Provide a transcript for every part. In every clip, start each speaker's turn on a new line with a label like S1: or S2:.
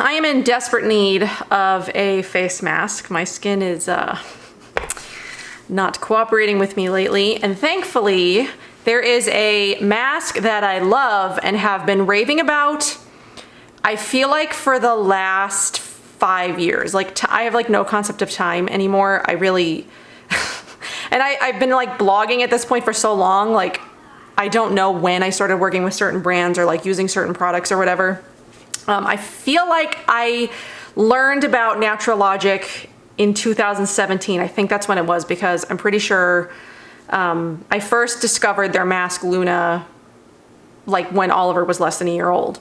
S1: I am in desperate need of a face mask. My skin is not cooperating with me lately, and thankfully there is a mask that I love and have been raving about, I feel like for the last 5 years. Like I have like no concept of time anymore. I really, and I've been like blogging at this point for so long, like I don't know when I started working with certain brands or like using certain products or whatever. I feel like I learned about Naturallogic in 2017. I think that's when it was, because I'm pretty sure I first discovered their mask Luna like when Oliver was less than a year old.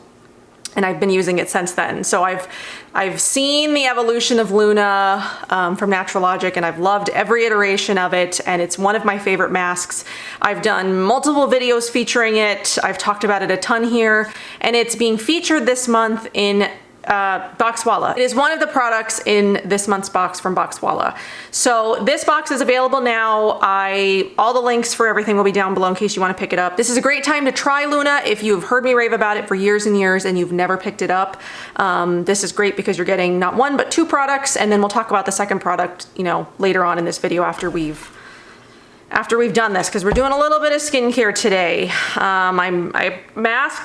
S1: And I've been using it since then. So I've seen the evolution of Luna from Naturallogic, and I've loved every iteration of it, and it's one of my favorite masks. I've done multiple videos featuring it. I've talked about it a ton here, and it's being featured this month in Boxwalla. It is one of the products in this month's box from Boxwalla. So this box is available now. All the links for everything will be down below in case you want to pick it up. This is a great time to try Luna if you've heard me rave about it for years and years and you've never picked it up. This is great because you're getting not one but two products, and then we'll talk about the second product, you know, later on in this video after we've done this, because we're doing a little bit of skincare today. I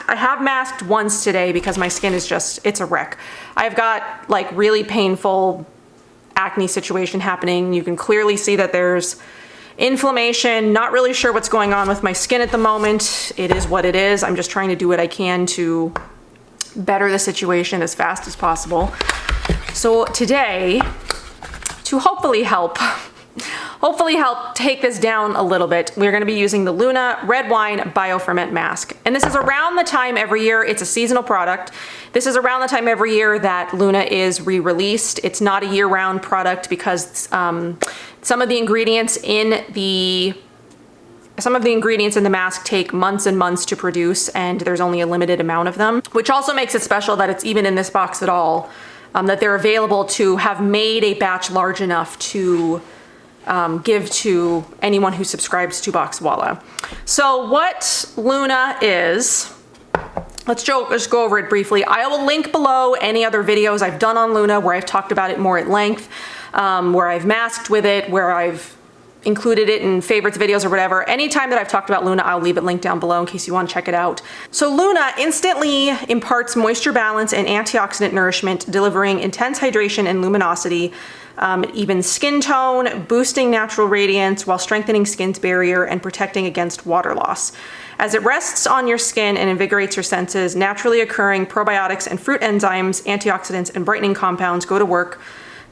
S1: have masked once today because my skin is just, it's a wreck. I've got like really painful acne situation happening. You can clearly see that there's inflammation. Not really sure what's going on with my skin at the moment. It is what it is. I'm just trying to do what I can to better the situation as fast as possible. So today, to hopefully help take this down a little bit, we're going to be using the Luna Red Wine Bioferment Mask. And this is around the time every year, it's a seasonal product. This is around the time every year that Luna is re-released. It's not a year-round product because some of the ingredients in the mask take months and months to produce, and there's only a limited amount of them, which also makes it special that it's even in this box at all, that they're available to have made a batch large enough to give to anyone who subscribes to Boxwalla. So what Luna is, let's just go over it briefly. I will link below any other videos I've done on Luna where I've talked about it more at length, where I've masked with it, where I've included it in favorites videos or whatever. Anytime that I've talked about Luna, I'll leave it linked down below in case you want to check it out. So Luna instantly imparts moisture balance and antioxidant nourishment, delivering intense hydration and luminosity. It evens skin tone, boosting natural radiance while strengthening skin's barrier and protecting against water loss. As it rests on your skin and invigorates your senses, naturally occurring probiotics and fruit enzymes, antioxidants, and brightening compounds go to work,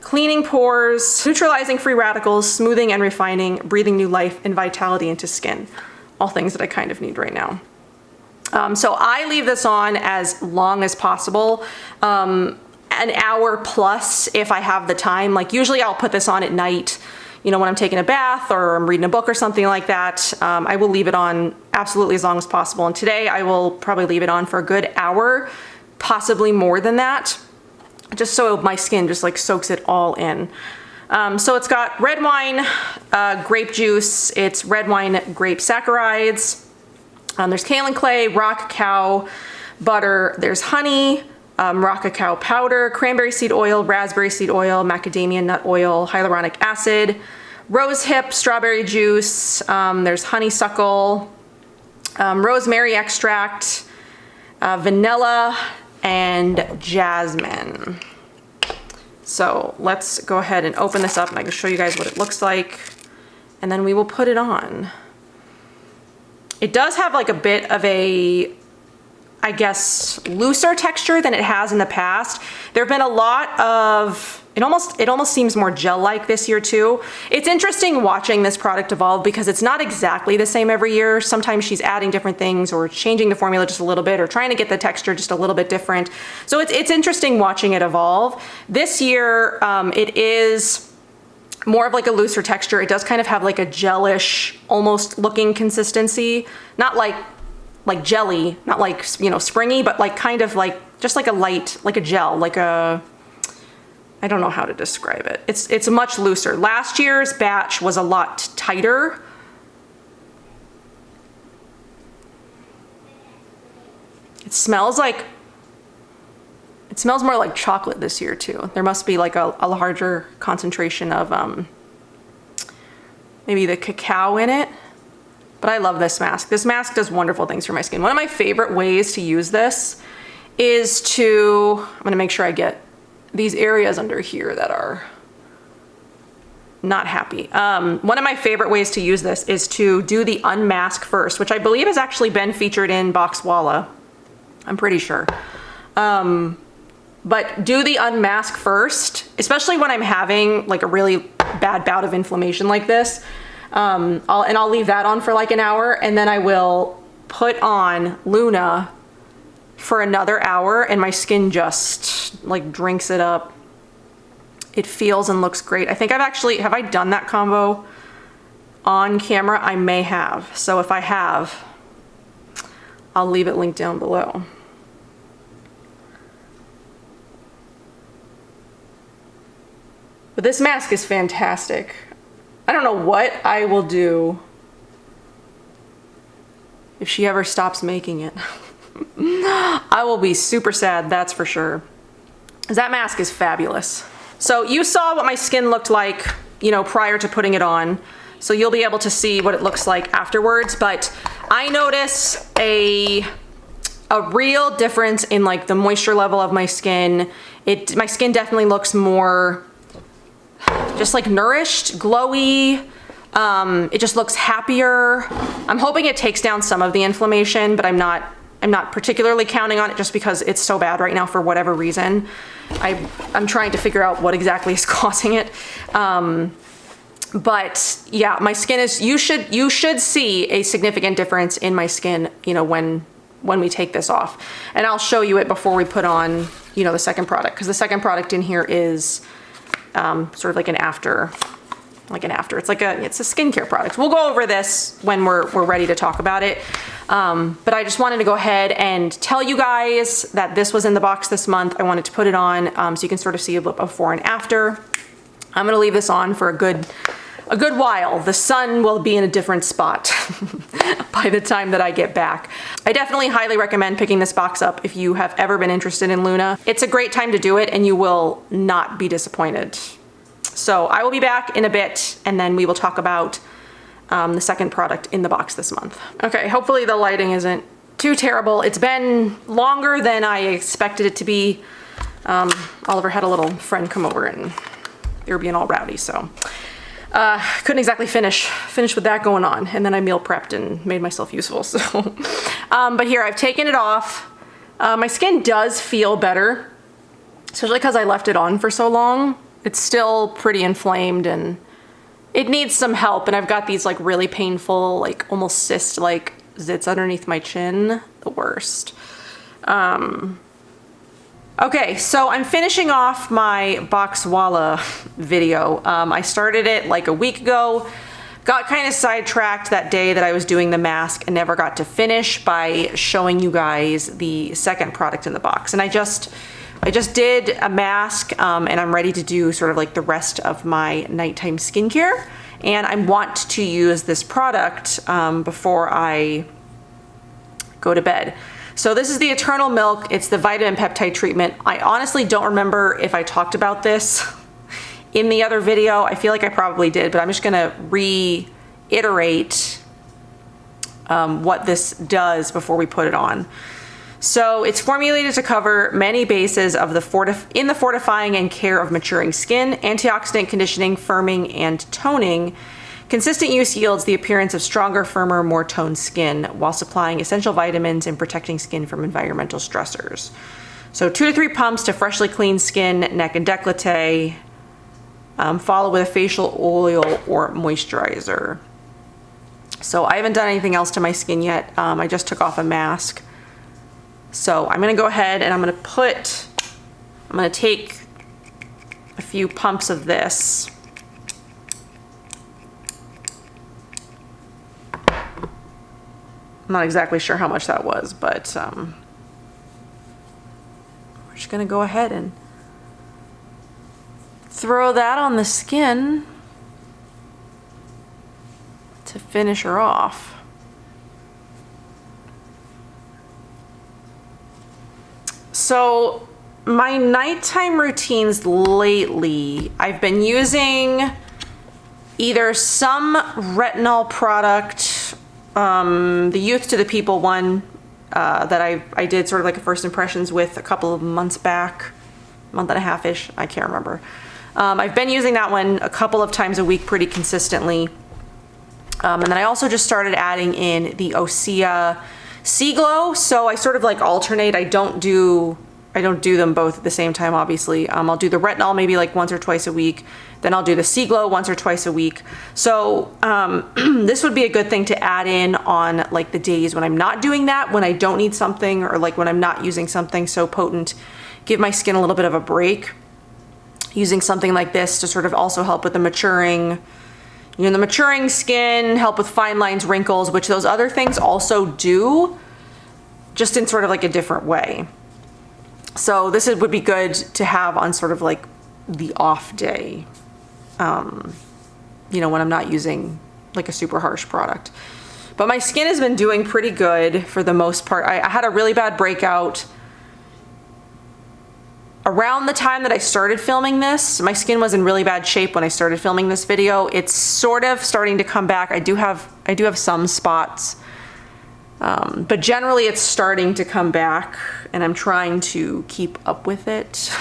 S1: cleaning pores, neutralizing free radicals, smoothing and refining, breathing new life and vitality into skin. All things that I kind of need right now. So I leave this on as long as possible. An hour plus if I have the time. Like usually I'll put this on at night, you know, when I'm taking a bath or I'm reading a book or something like that. I will leave it on absolutely as long as possible. And today I will probably leave it on for a good hour, possibly more than that, just so my skin just like soaks it all in. So it's got red wine, grape juice, it's red wine grape saccharides, there's kaolin clay, rock cacao butter, there's honey, raw cacao powder, cranberry seed oil, raspberry seed oil, macadamia nut oil, hyaluronic acid, rose hip, strawberry juice, there's honeysuckle, rosemary extract, vanilla, and jasmine. So let's go ahead and open this up and I can show you guys what it looks like, and then we will put it on. It does have like a bit of a, I guess, looser texture than it has in the past. There have been a lot of, it almost seems more gel-like this year too. It's interesting watching this product evolve because it's not exactly the same every year. Sometimes she's adding different things or changing the formula just a little bit or trying to get the texture just a little bit different. So it's interesting watching it evolve. This year, it is more of like a looser texture. It does kind of have like a gelish, almost looking consistency. Not like jelly, not like, you know, springy, but like kind of like, just like a light, like a gel, like a, I don't know how to describe it. It's much looser. Last year's batch was a lot tighter. It smells like It smells more like chocolate this year too. There must be like a larger concentration of maybe the cacao in it. But I love this mask. This mask does wonderful things for my skin. One of my favorite ways to use this is to, I'm gonna make sure I get these areas under here that are not happy. One of my favorite ways to use this is to do the unmask first, which I believe has actually been featured in Boxwalla. I'm pretty sure. But do the unmask first, especially when I'm having like a really bad bout of inflammation like this. I'll leave that on for like an hour, and then I will put on Luna for another hour, and my skin just like drinks it up. It feels and looks great. I think have I done that combo on camera? I may have. So if I have, I'll leave it linked down below. But this mask is fantastic. I don't know what I will do if she ever stops making it. I will be super sad, that's for sure. 'Cause that mask is fabulous. So you saw what my skin looked like, you know, prior to putting it on. So you'll be able to see what it looks like afterwards. But I notice a real difference in like the moisture level of my skin. My skin definitely looks more just like nourished, glowy. It just looks happier. I'm hoping it takes down some of the inflammation, but I'm not particularly counting on it just because it's so bad right now for whatever reason. I'm trying to figure out what exactly is causing it. But yeah, my skin is, you should see a significant difference in my skin, you know, when we take this off. And I'll show you it before we put on, you know, the second product, because the second product in here is sort of like an after. It's a skincare product. We'll go over this when we're ready to talk about it. But I just wanted to go ahead and tell you guys that this was in the box this month. I wanted to put it on so you can sort of see a before and after. I'm gonna leave this on for a good while. The sun will be in a different spot by the time that I get back. I definitely highly recommend picking this box up if you have ever been interested in Luna. It's a great time to do it and you will not be disappointed. So I will be back in a bit and then we will talk about the second product in the box this month. Okay, hopefully the lighting isn't too terrible. It's been longer than I expected it to be. Oliver had a little friend come over and they were being all rowdy, so couldn't exactly finish with that going on. And then I meal prepped and made myself useful, so. But here, I've taken it off. My skin does feel better, especially because I left it on for so long. It's still pretty inflamed and it needs some help. And I've got these like really painful, like almost cyst-like zits underneath my chin, the worst. Okay, so I'm finishing off my Boxwalla video. I started it like a week ago, got kind of sidetracked that day that I was doing the mask and never got to finish by showing you guys the second product in the box. And I just did a mask and I'm ready to do sort of like the rest of my nighttime skincare. And I want to use this product before I go to bed. So this is the Eternal Milk. It's the vitamin peptide treatment. I honestly don't remember if I talked about this in the other video. I feel like I probably did, but I'm just gonna reiterate what this does before we put it on. So it's formulated to cover many bases of the fortifying and care of maturing skin, antioxidant, conditioning, firming, and toning. Consistent use yields the appearance of stronger, firmer, more toned skin while supplying essential vitamins and protecting skin from environmental stressors. So 2 to 3 pumps to freshly clean skin, neck, and décolleté, followed with a facial oil or moisturizer. So I haven't done anything else to my skin yet. I just took off a mask. So I'm gonna go ahead and I'm gonna take a few pumps of this. I'm not exactly sure how much that was, but we're just gonna go ahead and throw that on the skin to finish her off. So my nighttime routines lately, I've been using either some retinol product, the Youth to the People one that I did sort of like a first impressions with a couple of months back, month and a half-ish, I can't remember. I've been using that one a couple of times a week pretty consistently. And then I also just started adding in the Osea Sea Glow. So I sort of like alternate. I don't do them both at the same time, obviously. I'll do the retinol maybe like once or twice a week. Then I'll do the Sea Glow once or twice a week. So this would be a good thing to add in on like the days when I'm not doing that, when I don't need something, or like when I'm not using something so potent. Give my skin a little bit of a break. Using something like this to sort of also help with the maturing, you know, the maturing skin, help with fine lines, wrinkles, which those other things also do, just in sort of like a different way. So this would be good to have on sort of like the off day, you know, when I'm not using like a super harsh product. But my skin has been doing pretty good for the most part. I had a really bad breakout around the time that I started filming this. My skin was in really bad shape when I started filming this video. It's sort of starting to come back. I do have some spots, but generally it's starting to come back, and I'm trying to keep up with it.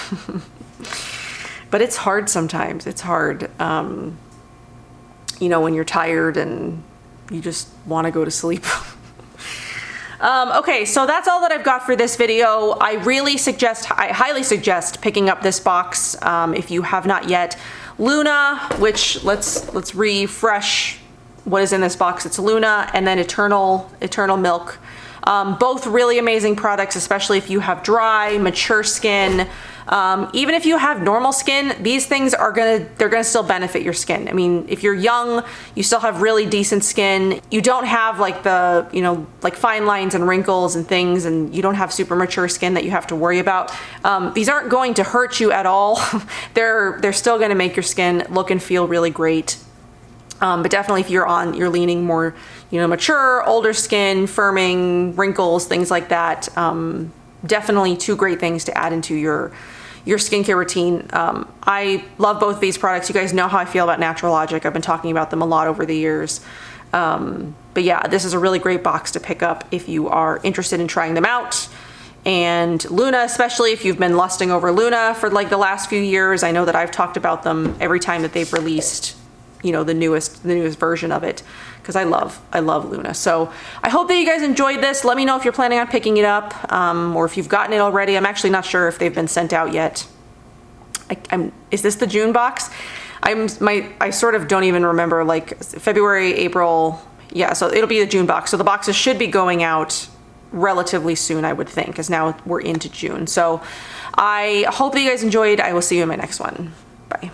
S1: But it's hard sometimes. It's hard, you know, when you're tired and you just want to go to sleep. Okay, so that's all that I've got for this video. I highly suggest picking up this box if you have not yet. Luna, which let's refresh what is in this box. It's Luna and then Eternal Milk. Both really amazing products, especially if you have dry, mature skin. Even if you have normal skin, these things they're gonna still benefit your skin. I mean, if you're young, you still have really decent skin. You don't have like the, you know, like fine lines and wrinkles and things, and you don't have super mature skin that you have to worry about. These aren't going to hurt you at all. They're still gonna make your skin look and feel really great. But definitely if you're leaning more, you know, mature, older skin, firming, wrinkles, things like that, definitely two great things to add into your skincare routine. I love both these products. You guys know how I feel about Naturallogic. I've been talking about them a lot over the years. But yeah, this is a really great box to pick up if you are interested in trying them out. And Luna, especially if you've been lusting over Luna for like the last few years. I know that I've talked about them every time that they've released, you know, the newest version of it, because I love Luna. So I hope that you guys enjoyed this. Let me know if you're planning on picking it up, or if you've gotten it already. I'm actually not sure if they've been sent out yet. Is this the June box? I sort of don't even remember, like February, April. Yeah, so it'll be the June box. So the boxes should be going out relatively soon, I would think, because now we're into June. So I hope that you guys enjoyed. I will see you in my next one. Bye.